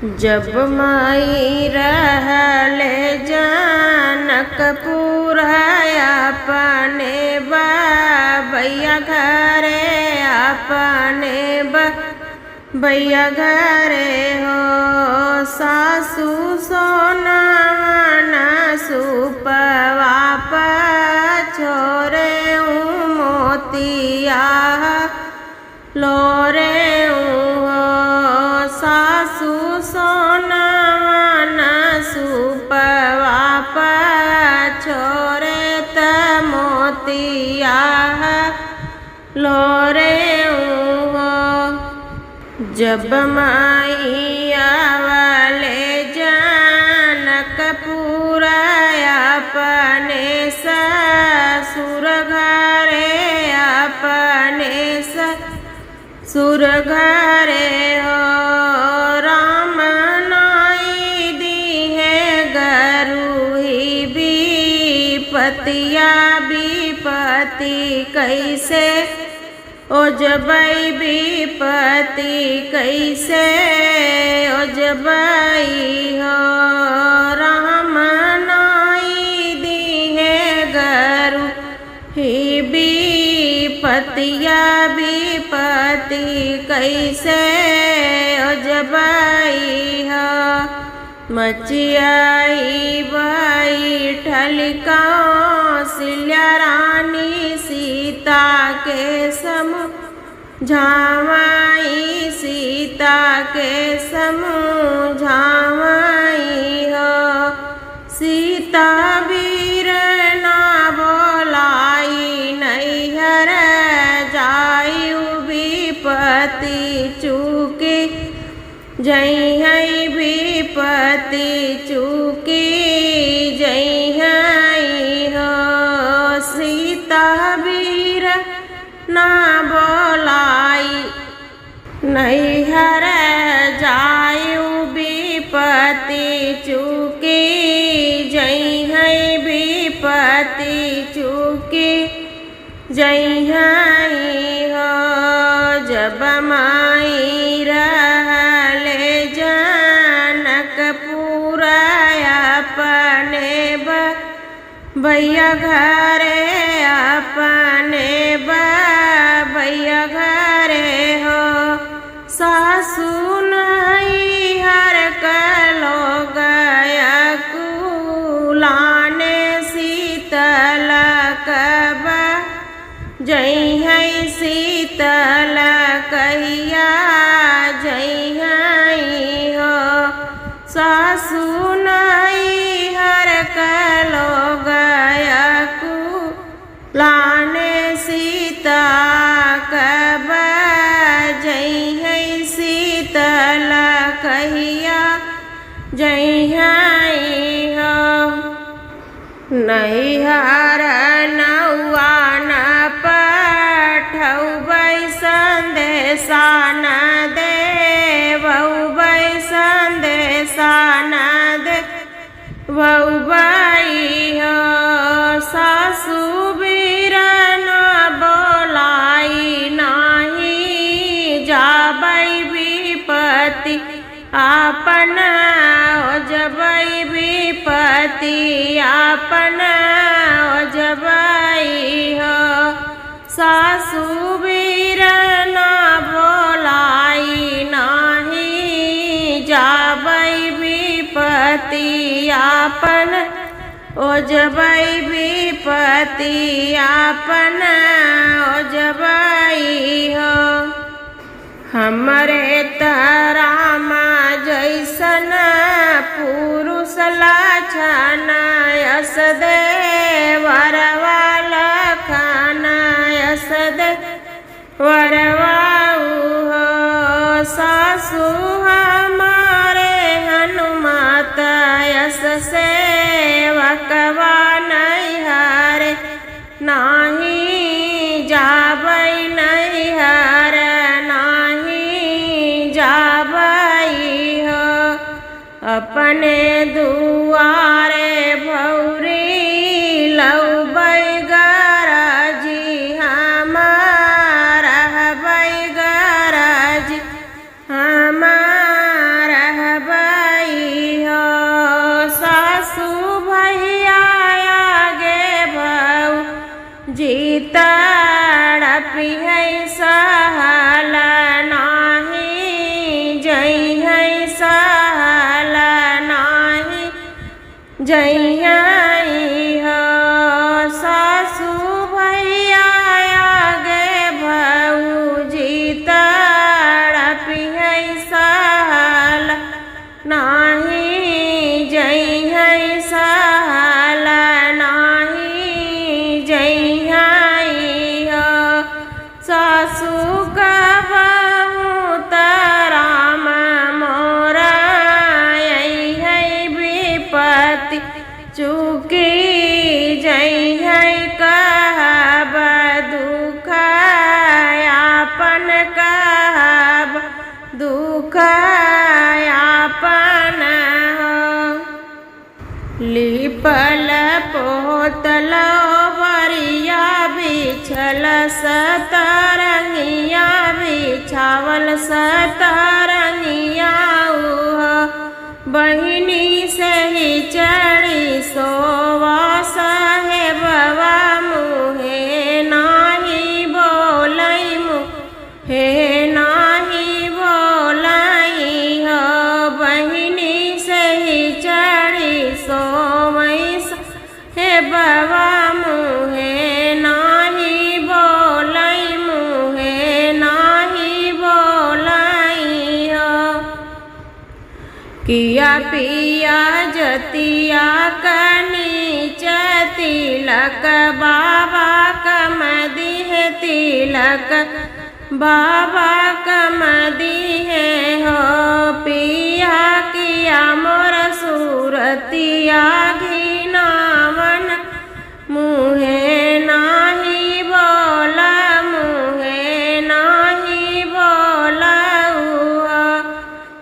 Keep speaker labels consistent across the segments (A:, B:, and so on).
A: जब माई रहले जनकपुर अपने भैया घरे अपने भैया घरे हो सासू सोना सुपवा छोरे मोतिया लोरे सासू सोना सुपवा छोरे त मोतिया लोरे जब माइया वाले जनकपुर अपने ससुर घरे अपने ससुर घरे हो राम नाई दी है गरुही विपतिया विपति कैसे ओ जबई विपति कैसे ओ जबई हो राम नाई दी है गरु ही विपतिया विपति कैसे ओ जबई हो मचियाई बैठल कौशल्या रानी सीता के समझावाई सीता के समझावाई हो सीता वीर ना बोलाई नैहर जायु विपति चूकी जय है विपति चूकी जय है हो सीता वीर ना बोलाई नैहर जायु विपति चूकी जय है विपति चूकी जय है हो जब माई रहले जनकपुर अपने भैया घरे अपने भैया घरे हो सासू नहीं हर कलो गया कुलाने शीतल कब जय है शीतल कहिया जय है हो सासू नहीं हर कलो गया कुलाने सीता कब जय है शीतल कहिया जय है हो नैहर नौआ न पठौबै संदेशा न देवै संदेशा न देवै हो सासू वीर न बोलाई नाही जाबै विपति आपन ओ जबै विपति आपन ओ जबै हो सासू वीर न बोलाई नाही जाबै विपति आपन ओ जबै विपति आपन ओ जबै हो हमरे तरामा जैसन पुरुष लक्षण यस देवरवा लखन यस देवरवा हो सासू हमारे हनुमत यस सेवकवा नैहर नाही जाबै नैहर अपने दुआरे भौरी लौबै गरजी हमारा हबै गरजी हमारा हबै तड़पी है सहल नाही जई है सहल नाही जई हो सासू भैया आगे भौजी तड़पी है सहल नाही जई है सहल नाही जई हो सासू का बहुत राम मोरा है विपत्ति चुकी जई है कहब दुख आपन कहब दुख आपन लिपल पोतल बरिया बिछल सतरंगिया बिछावल सतरंगिया बहिनी से ही चढ़ी सोवा साहेबवा मुहे नाही बोलई मुहे नाही बोलई हो बहिनी से ही चढ़ी सोवई साहेबवा मुहे नाही बोलई मुहे नाही बोलई हो किया पिया जतिया कनीच तिलक बाबा कमदी है तिलक बाबा कमदी है हो पिया किया मोर सूरतिया घिनावन मुहे नाही बोला मुहे नाही बोला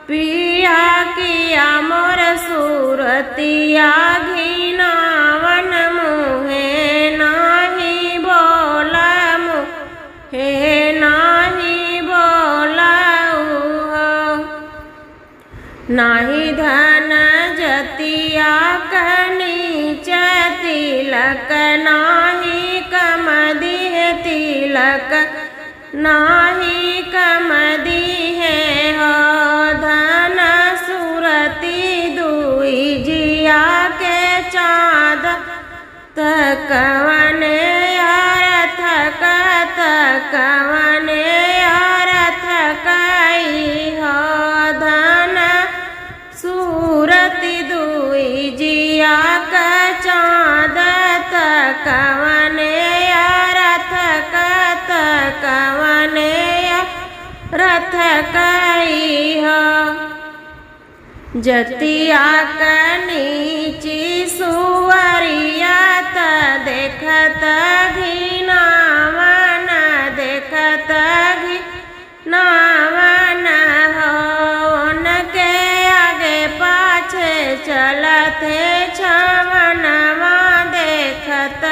A: पिया किया मोर सूरतिया घिनावन मुहे नाही बोला मुहे नाही बोला नाही धन जतिया कनीच तिलक नाही कमदी है तिलक नाही कमदी है हो धन सूरती दुई जिया के चाँद तकवने अर्थ तकवने अर्थ कई हो धन सूरती दुई जिया का चाँद तकवने अर्थ तकवने रथ कई हो जतिया कनीची सुवरिया त देखत घिनावन देखत घिनावन हो उनके आगे पाछे चलते छवनवा देखत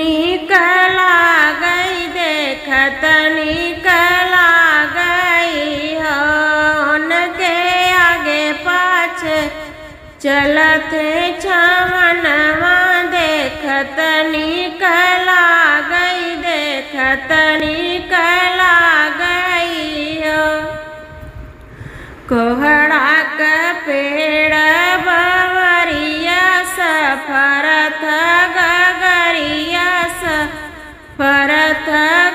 A: निकला गई देखत निकला गई हो उनके आगे पाछे चलते छवनवा देखत निकला गई देखत निकला गई हो कोहड़ा का पेड़ बवरिया सफरत गगरिया सफरत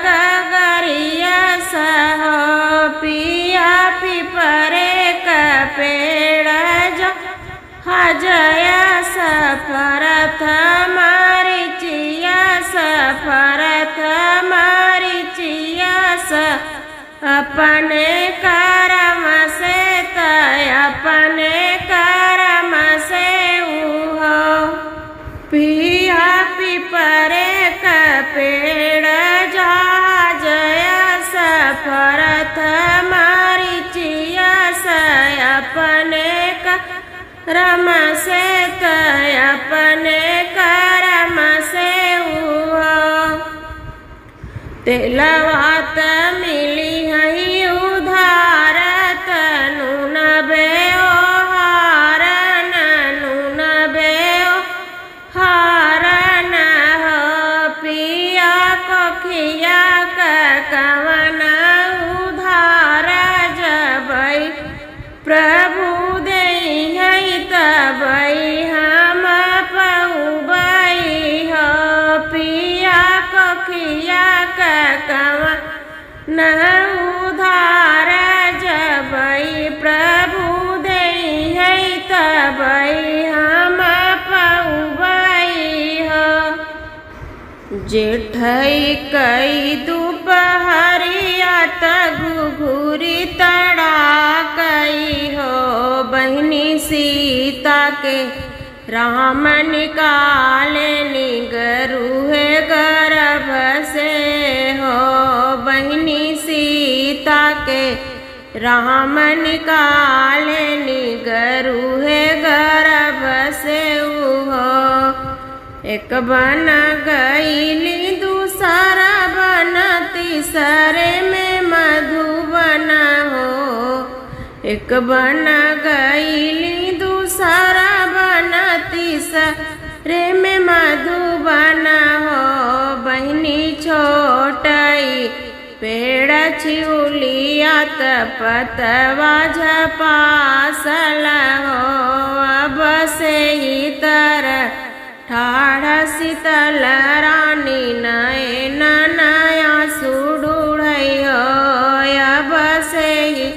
A: गगरिया हो पिया पिपरे का पेड़ जो हजया सफरत मारिचिया सफरत मारिचिया अपने कर्म से तय अपने कर्म से हो पिया पिपरे का पेड़ जया सफरत मारिचिया अपने कर्म से तय अपने कर्म से हो तेलवात मिली है उधार तनु नबे ओ हारन नून बे ओ हारन हो पिया को कोखिया कवन उधार जबई प्रभु देई है तबई हम पउबई हो पिया कोखिया कवन उधार जबई प्रभु देई है तबई हम पउबई हो जेठई कई दुपहरिया घुघुरी तड़ा कई हो बहनी सीता के राम निकाले निगरुहे गर्भ से हो बहनी सीता के राम निकाले निगरुहे गर्भ से हो एक बन गईली दूसरा बन तीसरे में मधुबन हो एक बन गईली दूसरा बन तीसरे में मधुबन हो बहनी छोटई पेड़ छिउलिया पतवा झपासल हो अब से ही तरह ठाढ़ शीतल रानी नयन नया सुडुढ़ई हो अब से ही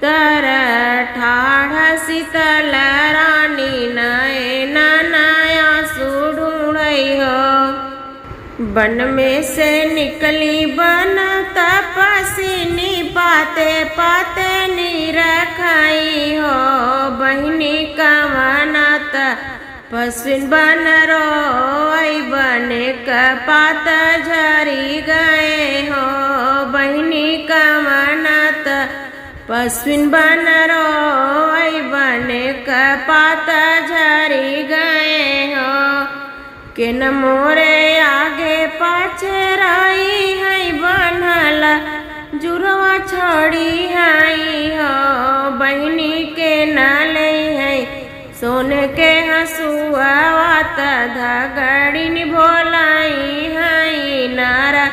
A: तरह ठाढ़ शीतल रानी नयन नया सुडुढ़ई हो बन में से निकली बन तपस्विनी पाते पाते निरखई हो बहनी कवनत पश्विन बन रोई बने कपात झरी गए हो बहनी कवनत पश्विन बन रोई बने कपात झरी गए हो किन मोरे आगे पाछे रही है बनल जुरवा छोड़ी हई हो बहनी के न ले है सोने के हसुआ धगड़ी भोलाई हई नारा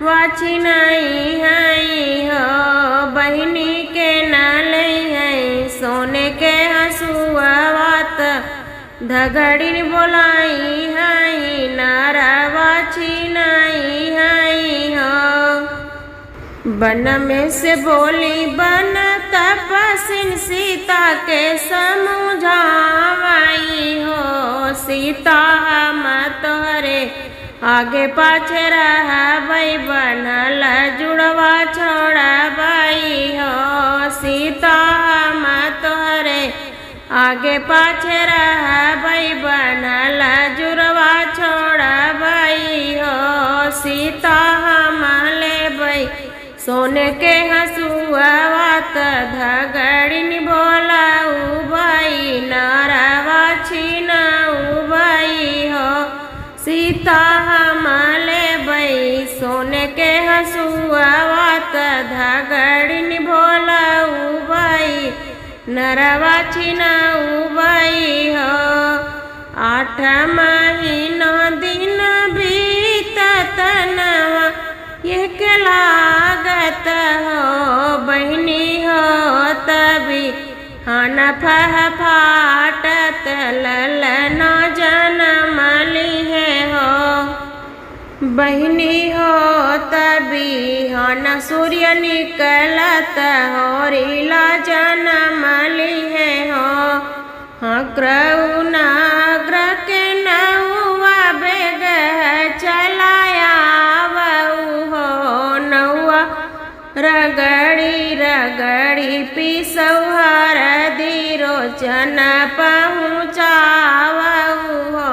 A: वाची नहीं हई हो बहनी के न ले है सोने के हसुआ धगड़ी बोलाई हई नारा वाची नहीं हई हो बन में से बोली बन तपस्विन सीता के समझावाई हो सीता हम तोहरे आगे पाछे रहबई बनल जुड़वा छोड़बई हो सीता हम तोहरे आगे पाछे रहबई बनल जुड़वा छोड़बई हो सीता हम लेबई सोने के हसुआ धगड़िन बोला उबई नारावा छीन उबई हो सीता हम लेबई सोने के हसुआ धगड़िन बोला उबई नरवा छीन उबई हो 8 महीना दिन बीतत नवा एक लागत हो बहनी हो तभी हन फह फाटत ललन जन्म लिए हो बहनी हो तभी हन सूर्य निकलत हो रीला जन्म लिए हो क्रौनाग्र के नौआ बेग चलाया रगड़ी रगड़ी पिसौहर दिरोचन पहुँचावऊ हो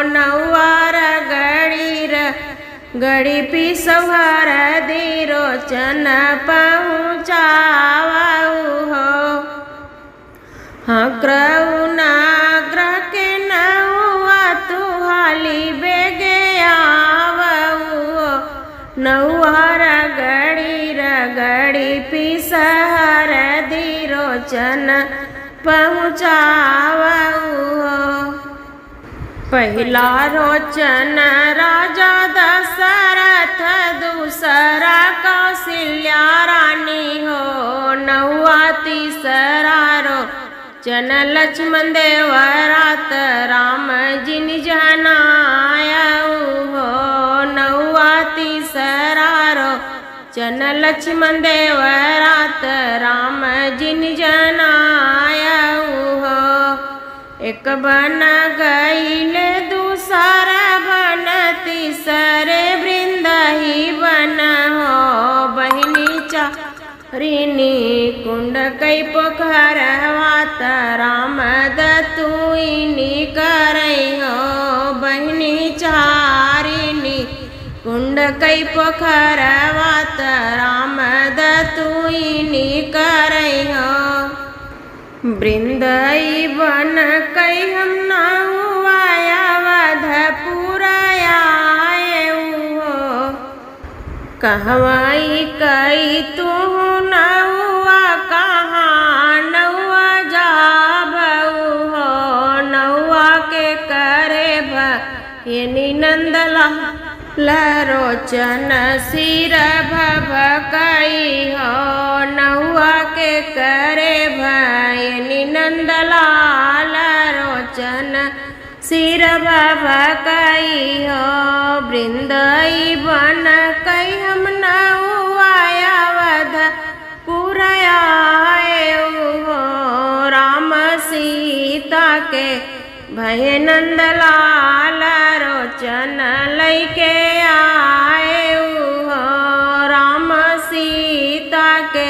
A: नौआ रगड़ी रगड़ी पिसौहर दिरोचन पहुँचावऊ हो क्रौनाग्र के नौआ तुहाली बेगे आवऊ नौआ रगड़ी रगड़ी पिसहर दिरोचन पहुँचावऊ पहला रोचन राजा दशरथ कौशल्या रानी हो नहुआ तीसरा रोचन लक्ष्मण देवरात राम जिन जनायऊ हो नहुआ तीसरा रोचन लक्ष्मण देवरात राम जिन जनायऊ हो एक बन गईल दूसरा बन तीसरे वृंद ही बन हो बहिनी चारिणी कुंड कई पोखरवात राम दतुईनी करई हो बहिनी चारिणी कुंड कई पोखरवात राम दतुईनी करई हो वृंदई बन कई हम न हुआया वधपुराया हो कहवाई कई तू न हुआ कहाँ नौआ जाबऊ हो नौआ के करे भयनी नंदला लरोचन सिर भभकई हो नहुआ के करे भयनी नंदलाल रोचन सिर भभकई हो वृंदई बन कई हम नहुआया वध पुराया हो राम सीता के भय नंदलाल रोचन लैके आए हो राम सीता के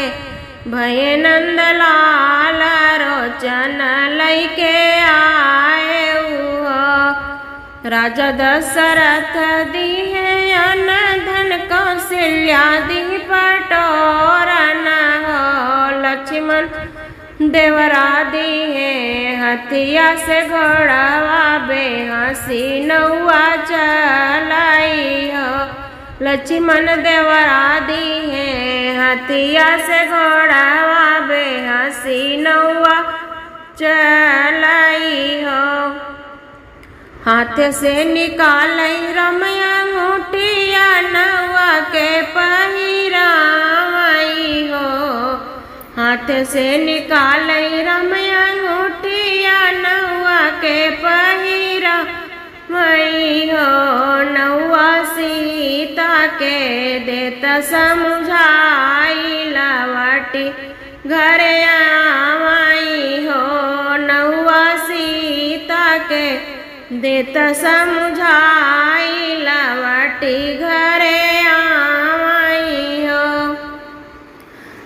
A: भय नंदलाल रोचन लैके आए हो राजा दशरथ दिहे अन धन कौशल्या दी पटोरन हो लक्ष्मण देवरा दिहे हथिया से घोड़ावा बेहसी नौआ चलाई हो लक्ष्मण देवरा दिहे हथिया से घोड़ावा बेहसी नौआ चलाई हो हाथ से निकालई रमया मुठिया नौआ के पहिराई हो हाथ से निकालई रमया मुठिया नौआ के पहिरा मई हो नौआ सीता के देत समझाई लवटी घरे आई हो नौआ सीता के देत समझाई लवटी घरे आई हो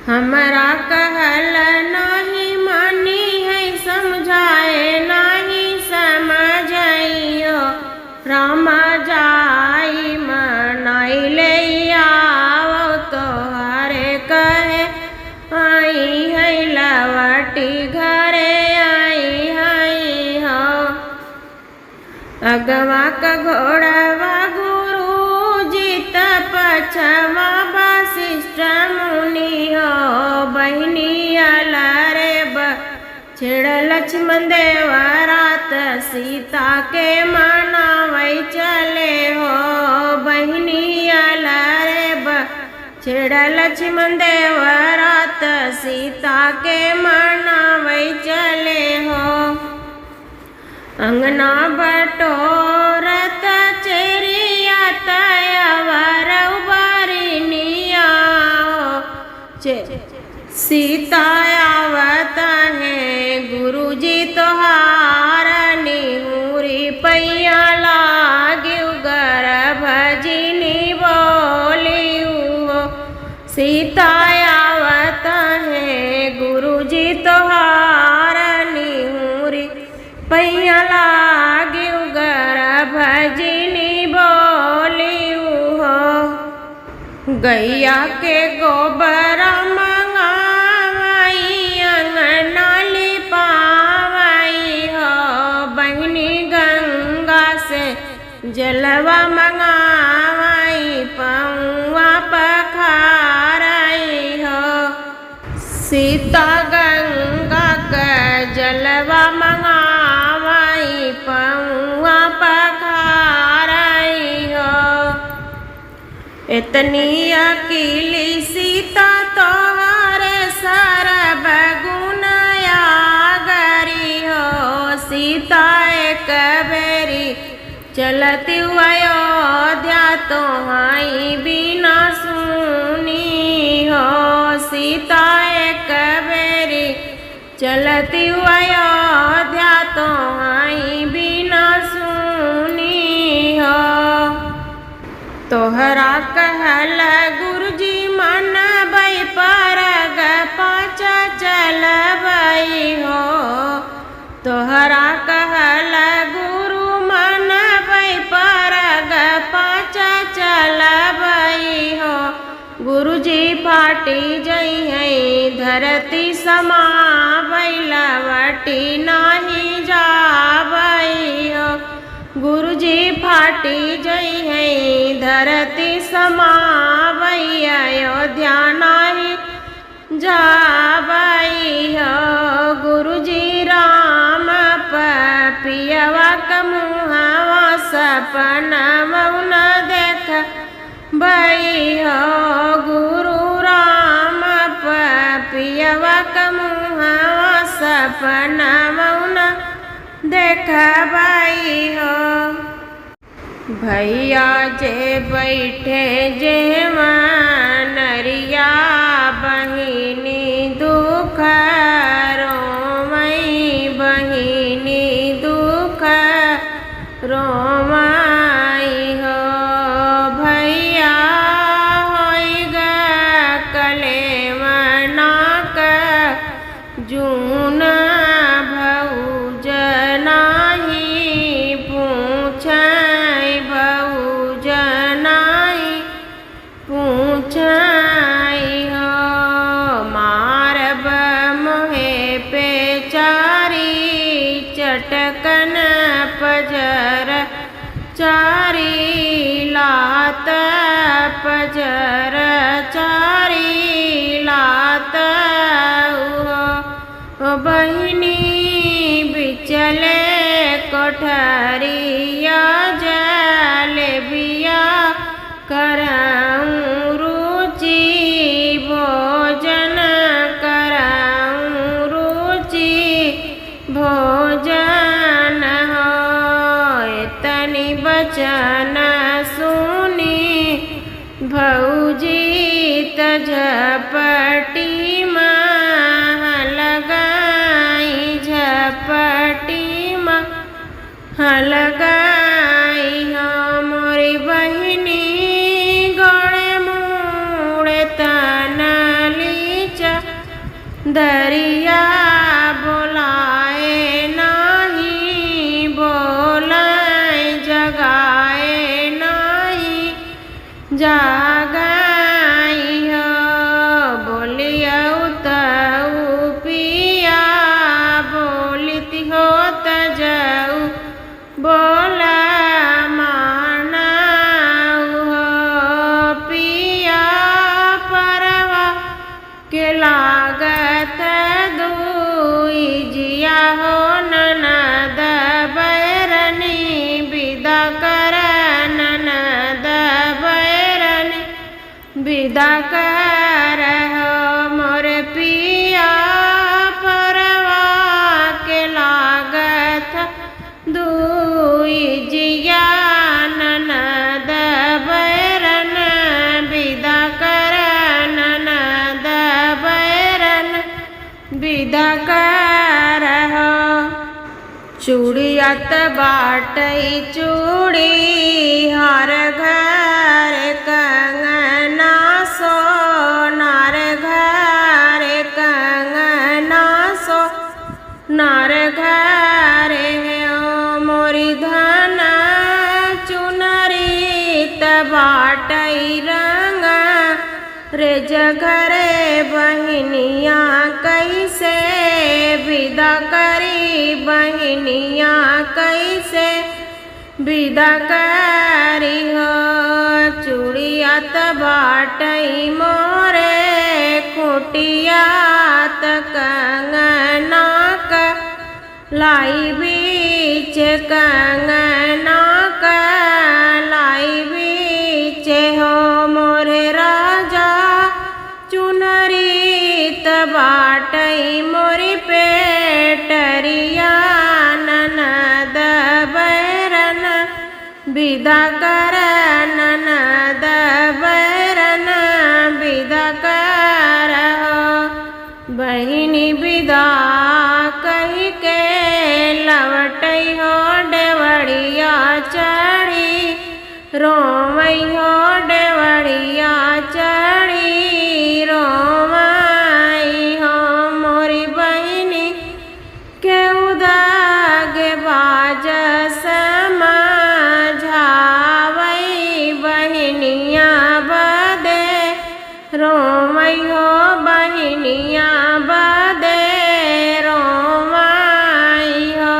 A: हमरा कहल नहीं मानी है समझाए नहीं समझइयो राम जाई मनाई ले आओ तोहरे कहे आई है लवटी घरे आई हो अगवा का घोड़वा गुरु जीत पछवा वशिष्ठ मुनि हो बहिनी अलारे छेड़ लक्ष्मण देवरात सीता के मनावई चले हो बहिनी अलारे छेड़ लक्ष्मण देवरात सीता के मनावई चले हो अंगना बटोरत चेरिया तयवर उबारिनिया सीता आवत है गुरुजी तोहार निहुरी पैया लागिउ गर्भ जिनी बोली हो सीता आवत है गुरुजी तोहार निहुरी पैया लागिउ गर्भ जिनी बोली हो गैया के गोबर मंगावाई अंगना लिपावाई हो बहिनी गंगा से जलवा मंगावाई पौआ पखाराई हो सीता गंगा का जलवा मंगावाई पौआ पखाराई हो इतनी अकेली सीता तोहरे सरब गुनया गरी हो। सीता एक बेरी चलती अयोध्या तोहाई बिना सुनी हो। सीता एक बेरी चलती अयोध्या तोहाई बिना सुनी हो। तोहरा कहल गुरुजी मन बई परग पाचा चलबई हो। तोहरा कहल गुरु मन बई परग पाचा चलबई हो। गुरुजी फाटी जई है धरती समा बैलवटी नाही जाबई हो। गुरुजी फाटी जई है धरती समा अयोध्या नाही जाबई हो। गुरुजी राम पियवा कमुहवा सपना मौन देख बई हो। गुरु राम पियवा कमुहवा सपना मौन देख बई हो। भैया जे बैठे जे नरिया बहिनी दुख रोमई बहिनी दुख रोमई हो। भैया होई ग कलेवना क जून भौज नाही पूछई भौज नाही पूछई हो। मारब मोहे पे चारी चटकन पजर चारी लात पजर चारी लात हो। बहिनी बिचले कोठरिया जलेबिया कराऊं रुचि भोजन कराऊं रुचि भोजन हो। इतनी बचन सुनी भौजी झपटी लगाई झपटी लगाई हो। मोरी बहिनी गोड़े मुड़े तनली दरिया बोलाए नाही बोलाए जगाए नाही जागाई हो। बोलिया तऊ पिया बोलित हो तजऊ बोला माना हो। पिया परवा के लागत दुई जिया हो। ननद बैरनी विदा कर ननद बैरनी विदा कर हो। मोर पिया परवा के लागत दुई जिया ननद बैरन विदा कर ननद बैरन विदा कर हो। चूड़ियात बाटई चूड़ी हर घर कंगना सोनार घर कंगना सोनार घर हो। मोरी धन चुनरी बाटई रंग रे जघरे बहिनिया कैसे विदा करी बहिनिया कैसे विदा करी हो। चूड़ियात बाटई मोरे कुटियात कंगना क लाई बीच कंगना क लाई बीच हो। मोर विदा कर ननद बैरन विदा कर हो। बहिनी विदा कही के लवटई हो डेवड़िया चढ़ी रोवई हो डेवड़िया चढ़ी रोवई हो। मोरी बहिनी के उदागे बाज समझावई बहिनिया बदे रोवई हो बहिनिया बदे रोवई हो।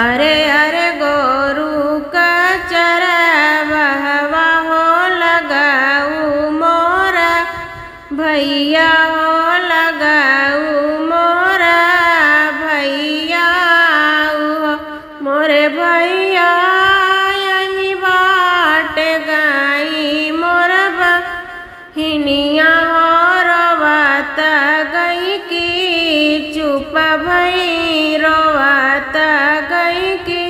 A: अरे अरे गोरू कचर बहवा हो लगाऊ मोरा भैया हो लगाऊ मोरा भैया हो। मोरे भैया यही बाट गई मोर बहिनिया हो रोवत गई की चुप भई रोवत गई की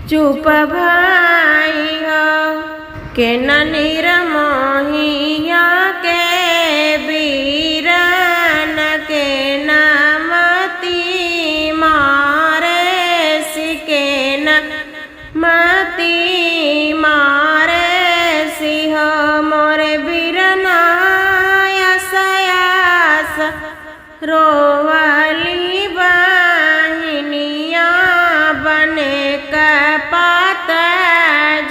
A: चुप भाई हो। के ननीर मोहिया के बीरन के नामती मारे सिके न मती मारे सिंह मोरे बीरना यस रोवली बहिनिया बने कपात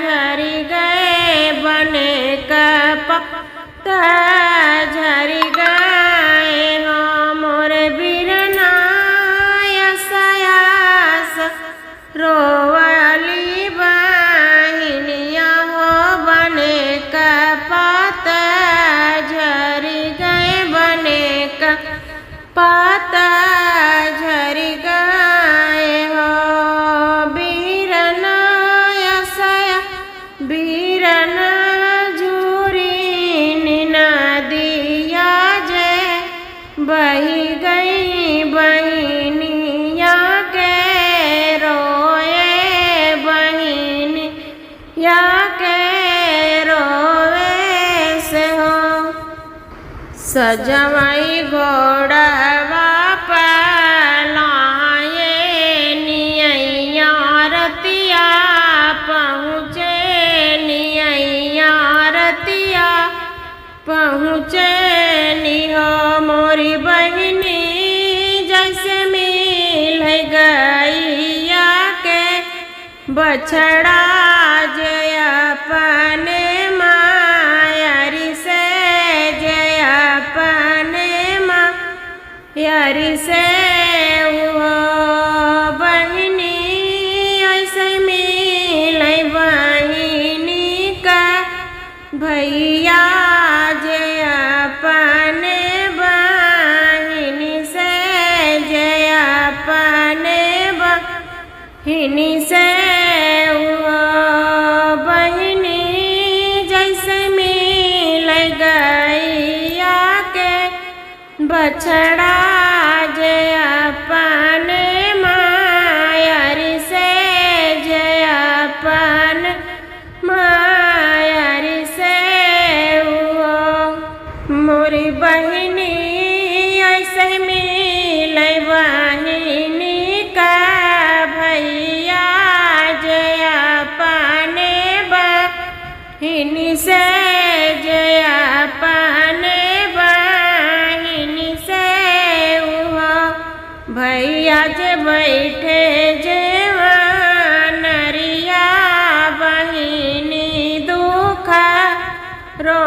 A: झरी गए बने कपात झरी गए हो। मोरे बीरना यस रोवली बहिनिया हो बने कपात झरी गए बने कपात झरी गए हो। बीरना यस बीरन झूरी नदिया जे बही गई बहिनिया के रोए बहिनिया के रोए से हो। सजवाई घोड़वा पलाए नियैया रतिया पहुँचे नियैया रतिया पहुँचे निहो। मोरी बहिनी जैसे मिल गैया के बछड़ा जय अपने मायरी से जय अपने मायरी से वो बहिनी ऐसे मिल बहिनी का भैया जय अपने बहिनी से जय अपने बहिनी से वो बहिनी जैसे मिल गैया के बछड़ा जय अपने मायरी से जय अपने मायरी से वो। मोरी बहिनी ऐसे मिल बहिनी का भैया जय अपने बहिनी से जय अपने बहिनी से वो। भैया जे बैठे जेवनरिया बहिनी दुख रो